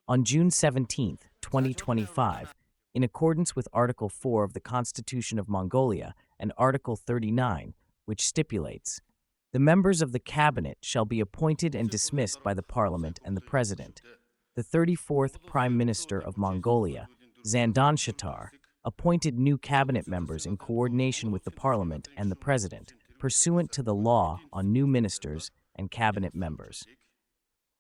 On June 17, 2025, in accordance with Article 4 of the Constitution of Mongolia and Article 39, which stipulates, the members of the cabinet shall be appointed and dismissed by the parliament and the president. The 34th Prime Minister of Mongolia, Zandanshatar, appointed new cabinet members in coordination with the parliament and the president, pursuant to the law on new ministers and cabinet members.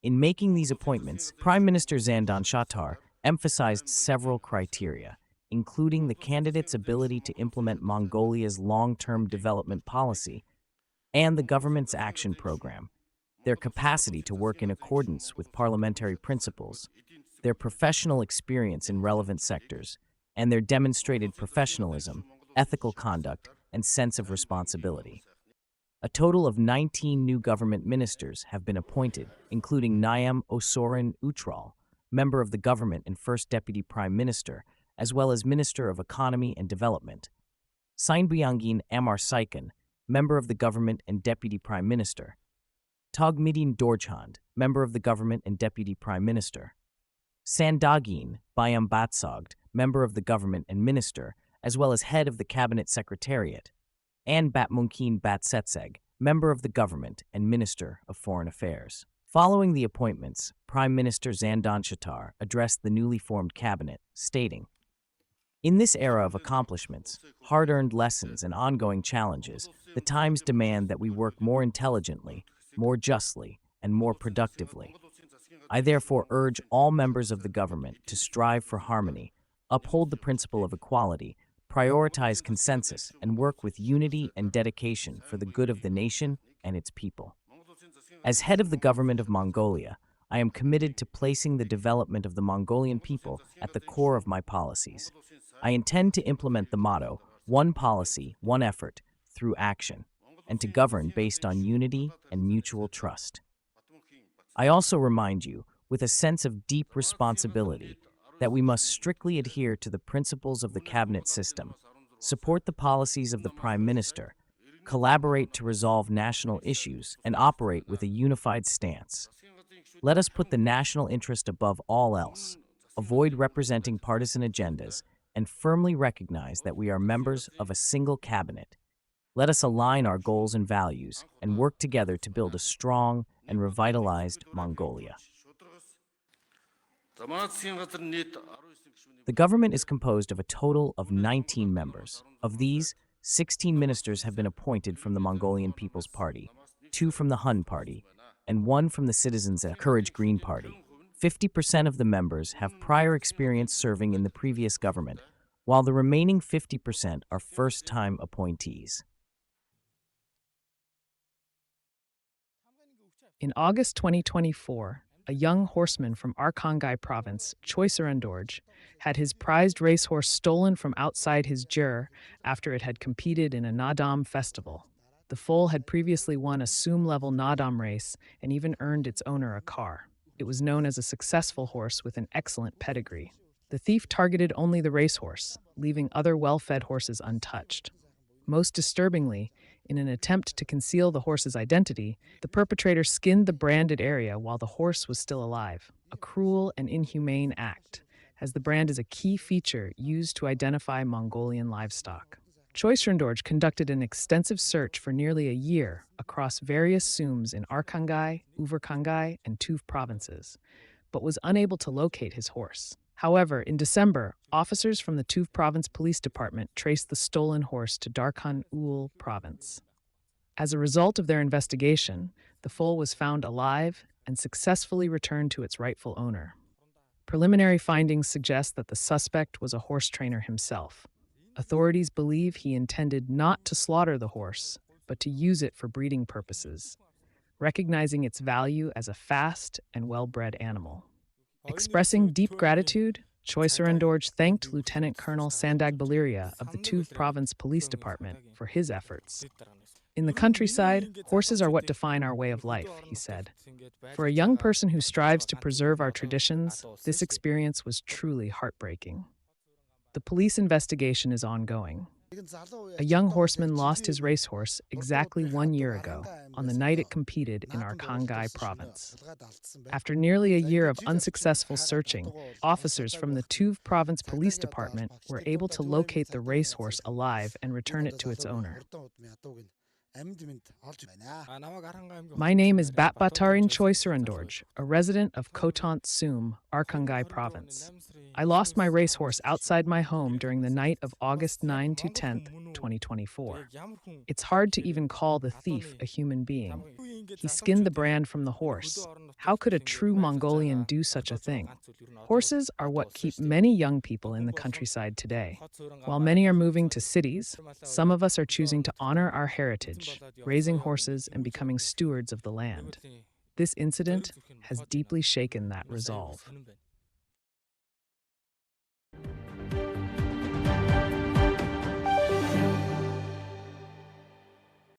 In making these appointments, Prime Minister Zandanshatar emphasized several criteria, including the candidate's ability to implement Mongolia's long-term development policy and the government's action program, their capacity to work in accordance with parliamentary principles, their professional experience in relevant sectors, and their demonstrated professionalism, ethical conduct, and sense of responsibility. A total of 19 new government ministers have been appointed, including Nyam Osorin Utral, member of the government and first deputy prime minister, as well as Minister of Economy and Development. Sainbyangin Amar Saikan, member of the government and deputy prime minister. Togmidin Dorjhand, member of the government and deputy prime minister. Sandagin Bayam Batsogd, member of the government and minister, as well as head of the cabinet secretariat. And Batmunkin Batsetseg, member of the government and Minister of Foreign Affairs. Following the appointments, Prime Minister Zandanshatar addressed the newly formed cabinet, stating, "In this era of accomplishments, hard-earned lessons, and ongoing challenges, the times demand that we work more intelligently, more justly, and more productively. I therefore urge all members of the government to strive for harmony, uphold the principle of equality, prioritize consensus, and work with unity and dedication for the good of the nation and its people. As head of the government of Mongolia, I am committed to placing the development of the Mongolian people at the core of my policies. I intend to implement the motto, one policy, one effort, through action, and to govern based on unity and mutual trust. I also remind you, with a sense of deep responsibility, that we must strictly adhere to the principles of the cabinet system, support the policies of the Prime Minister, collaborate to resolve national issues, and operate with a unified stance. Let us put the national interest above all else, avoid representing partisan agendas, and firmly recognize that we are members of a single cabinet. Let us align our goals and values and work together to build a strong and revitalized Mongolia." The government is composed of a total of 19 members. Of these, 16 ministers have been appointed from the Mongolian People's Party, 2 from the Hun Party, and 1 from the Citizens' Courage Green Party. 50% of the members have prior experience serving in the previous government, while the remaining 50% are first-time appointees. In August 2024, a young horseman from Arkhangai province, G.Zandanshatar, had his prized racehorse stolen from outside his jur after it had competed in a Nadam festival. The foal had previously won a Sum-level Nadam race and even earned its owner a car. It was known as a successful horse with an excellent pedigree. The thief targeted only the racehorse, leaving other well-fed horses untouched. Most disturbingly, in an attempt to conceal the horse's identity, the perpetrator skinned the branded area while the horse was still alive, a cruel and inhumane act, as the brand is a key feature used to identify Mongolian livestock. G.Zandanshatar conducted an extensive search for nearly a year across various Sums in Arkhangai, Overkhangai, and Tuv provinces, but was unable to locate his horse. However, in December, officers from the Tuv Province Police Department traced the stolen horse to Darkhan Ul Province. As a result of their investigation, the foal was found alive and successfully returned to its rightful owner. Preliminary findings suggest that the suspect was a horse trainer himself. Authorities believe he intended not to slaughter the horse, but to use it for breeding purposes, recognizing its value as a fast and well-bred animal. Expressing deep gratitude, G.Zandanshatar thanked Lieutenant Colonel Sandag Baliria of the Tuv Province Police Department for his efforts. "In the countryside, horses are what define our way of life," he said. "For a young person who strives to preserve our traditions, this experience was truly heartbreaking." The police investigation is ongoing. A young horseman lost his racehorse exactly 1 year ago. on the night it competed in Arkhangai province. After nearly a year of unsuccessful searching, officers from the Tuve Province Police Department were able to locate the racehorse alive and return it to its owner. My name is Batbatarin Choisurandorj, a resident of Khotant Sum, Arkhangai province. I lost my racehorse outside my home during the night of August 9 to 10th, 2024. It's hard to even call the thief a human being. He skinned the brand from the horse. How could a true Mongolian do such a thing? Horses are what keep many young people in the countryside today. While many are moving to cities, some of us are choosing to honor our heritage, raising horses and becoming stewards of the land. This incident has deeply shaken that resolve.